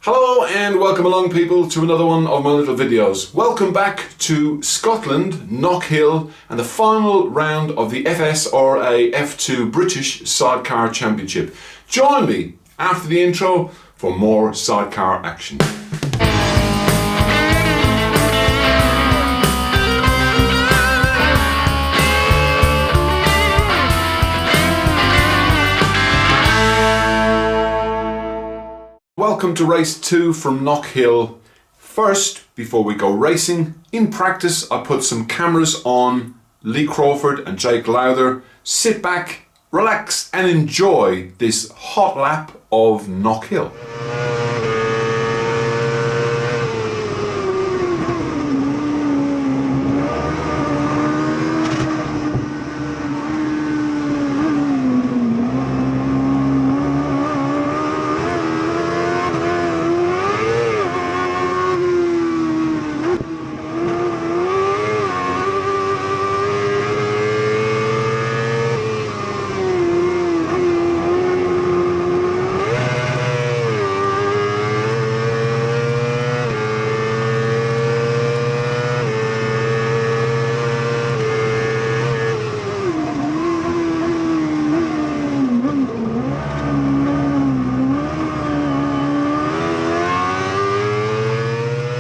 Hello and welcome along people to another one of my little videos. Welcome back to Scotland, Knockhill, and the final round of the FSRA F2 British Sidecar Championship. Join me after the intro for more sidecar action. Welcome to race 2 from Knockhill. First, before we go racing, in practice I put some cameras on Lee Crawford and Jake Lowther. Sit back, relax and enjoy this hot lap of Knockhill.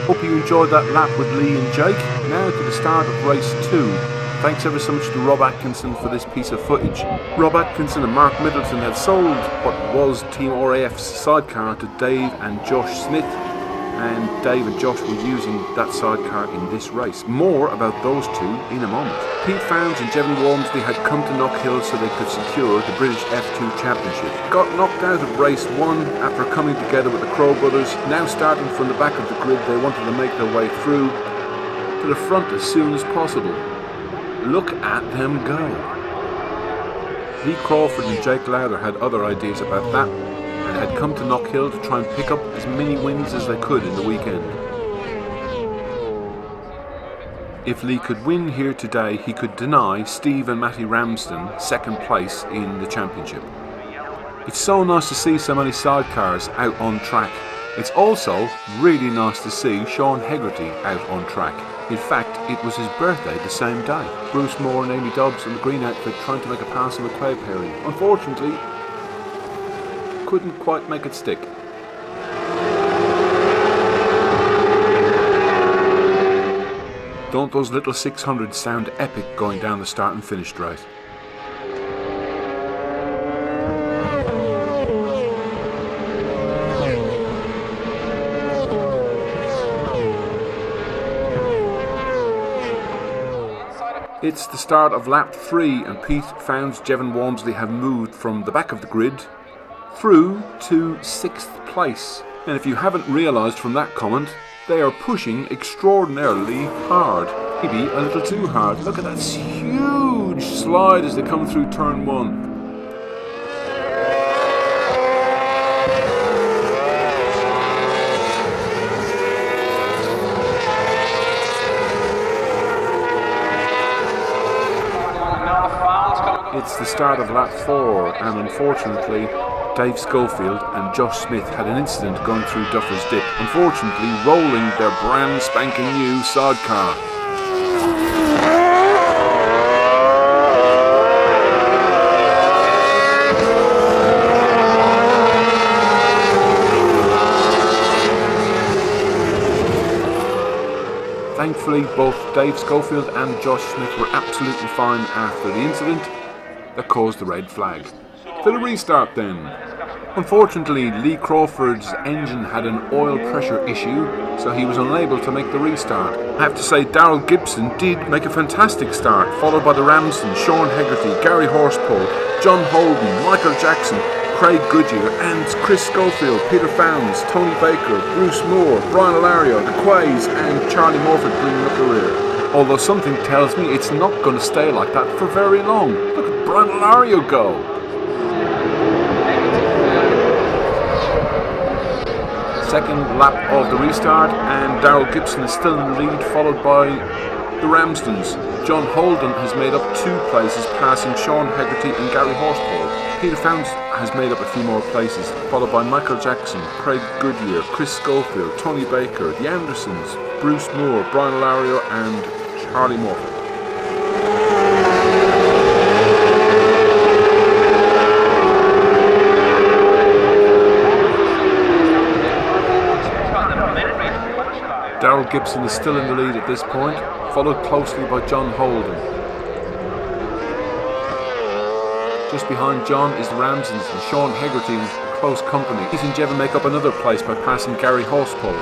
Hope you enjoyed that lap with Lee and Jake. Now to the start of race 2. Thanks ever so much to Rob Atkinson for this piece of footage. Rob Atkinson and Mark Middleton had sold what was Team RAF's sidecar to Dave and Josh Smith, and Dave and Josh were using that sidecar in this race. More about those two in a moment. Pete Founds and Jevon Walmsley had come to Knockhill so they could secure the British F2 Championship. Got knocked out of race 1 after coming together with the Crow brothers. Now starting from the back of the grid, they wanted to make their way through to the front as soon as possible. Look at them go. Lee Crawford and Jake Lowther had other ideas about that and had come to Knockhill to try and pick up as many wins as they could in the weekend. If Lee could win here today, he could deny Steve and Matty Ramsden second place in the championship. It's so nice to see so many sidecars out on track. It's also really nice to see Sean Hegarty out on track. In fact, it was his birthday the same day. Bruce Moore and Amy Dobbs in the green outfit trying to make a pass on the McQuaid pairing. Unfortunately, couldn't quite make it stick. Don't those little 600s sound epic going down the start and finish straight? It's the start of lap 3 and Pete Founds, Jevon Walmsley have moved from the back of the grid through to 6th place. And if you haven't realised from that comment, they are pushing extraordinarily hard. Maybe a little too hard. Look at that huge slide as they come through turn 1. It's the start of lap 4 and unfortunately Dave Schofield and Josh Smith had an incident going through Duffer's Dip, unfortunately rolling their brand spanking new sidecar. Thankfully both Dave Schofield and Josh Smith were absolutely fine after the incident that caused the red flag. To the restart then. Unfortunately, Lee Crawford's engine had an oil pressure issue, so he was unable to make the restart. I have to say Daryl Gibson did make a fantastic start, followed by the Ramsden, Sean Hegarty, Gary Horsepole, John Holden, Michael Jackson, Craig Goodyear and Chris Schofield, Peter Founds, Tony Baker, Bruce Moore, Brian Alario, the Quays and Charlie Morford bringing up the rear. Although something tells me it's not going to stay like that for very long. Look at Brian Alario go. Second lap of the restart and Daryl Gibson is still in the lead, followed by the Ramsdens. John Holden has made up 2 places, passing Sean Hegarty and Gary Horsepole. Peter Founds has made up a few more places, followed by Michael Jackson, Craig Goodyear, Chris Schofield, Tony Baker, The Andersons, Bruce Moore, Brian Lario and Charlie Morphy. Daryl Gibson is still in the lead at this point, followed closely by John Holden. Just behind John is the Ramsons and Sean Hegarty in close company. Keith and Jevon make up another place by passing Gary Horsepole.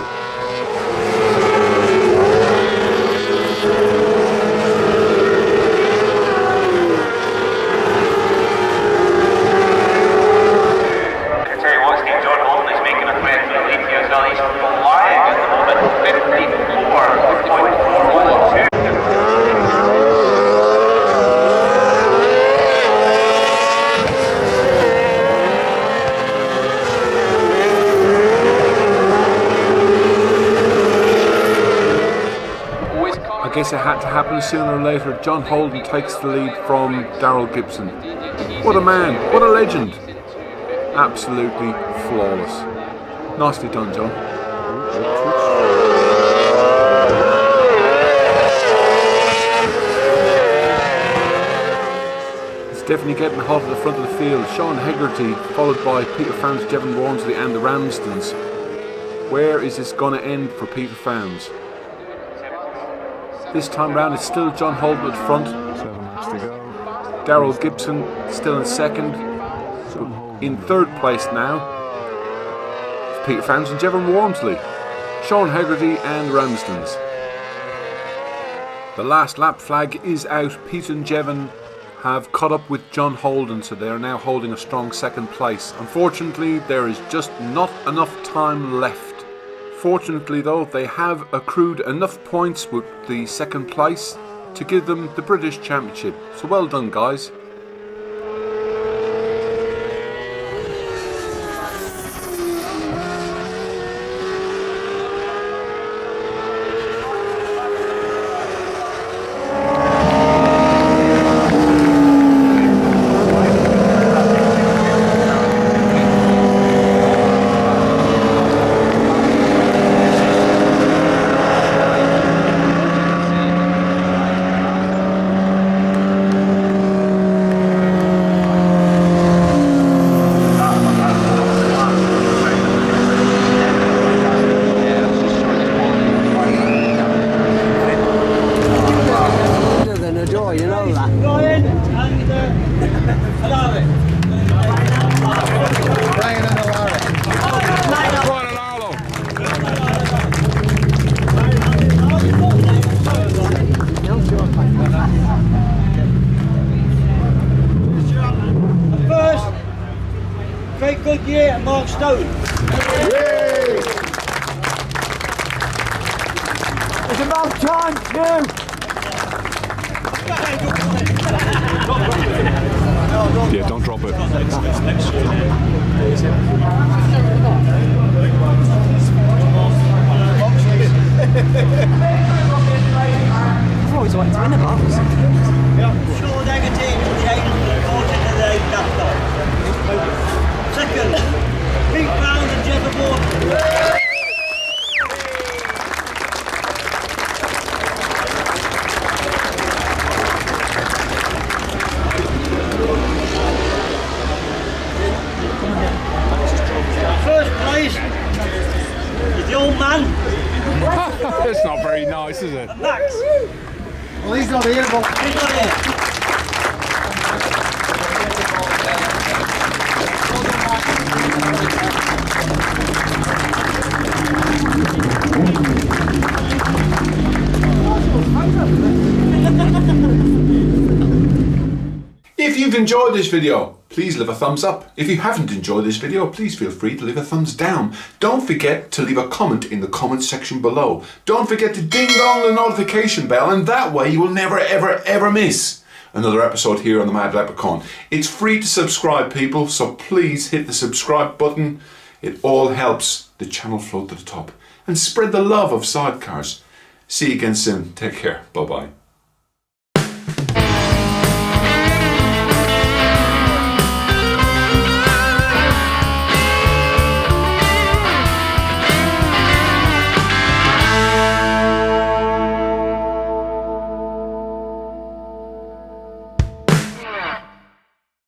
I guess it had to happen sooner or later. John Holden takes the lead from Daryl Gibson. What a man, what a legend. Absolutely flawless. Nicely done, John. It's definitely getting hot at the front of the field. Sean Hegarty, followed by Peter Founds, Jevon Walmsley and the Ramsdens. Where is this going to end for Peter Founds? This time round it's still John Holden at front. 7 laps to go. Daryl Gibson still in second. In third place now, it's Peter Founds and Jevon Walmsley, Sean Hegarty and Ramsdens. The last lap flag is out. Pete and Jevon have caught up with John Holden, so they are now holding a strong second place. Unfortunately, there is just not enough time left. Fortunately though, they have accrued enough points with the second place to give them the British Championship. So well done, guys. Craig Goodyear and Mark Stone. Yay! It's about time, you! Yeah, don't drop it. I've always wanted to win a box. Sean Hegarty to the 8th, quarter to the 8th after. Second, Pete Founds and Jevon Walmsley. First place is the old man. That's not very nice, is it? Max. Well, he's not here, but He's not here. If you've enjoyed this video, please leave a thumbs up. If you haven't enjoyed this video, please feel free to leave a thumbs down. Don't forget to leave a comment in the comment section below. Don't forget to ding dong the notification bell, and that way you will never ever ever miss another episode here on the Mad Leprechaun. It's free to subscribe, people, so please hit the subscribe button. It all helps the channel float to the top. And spread the love of sidecars. See you again soon. Take care. Bye bye.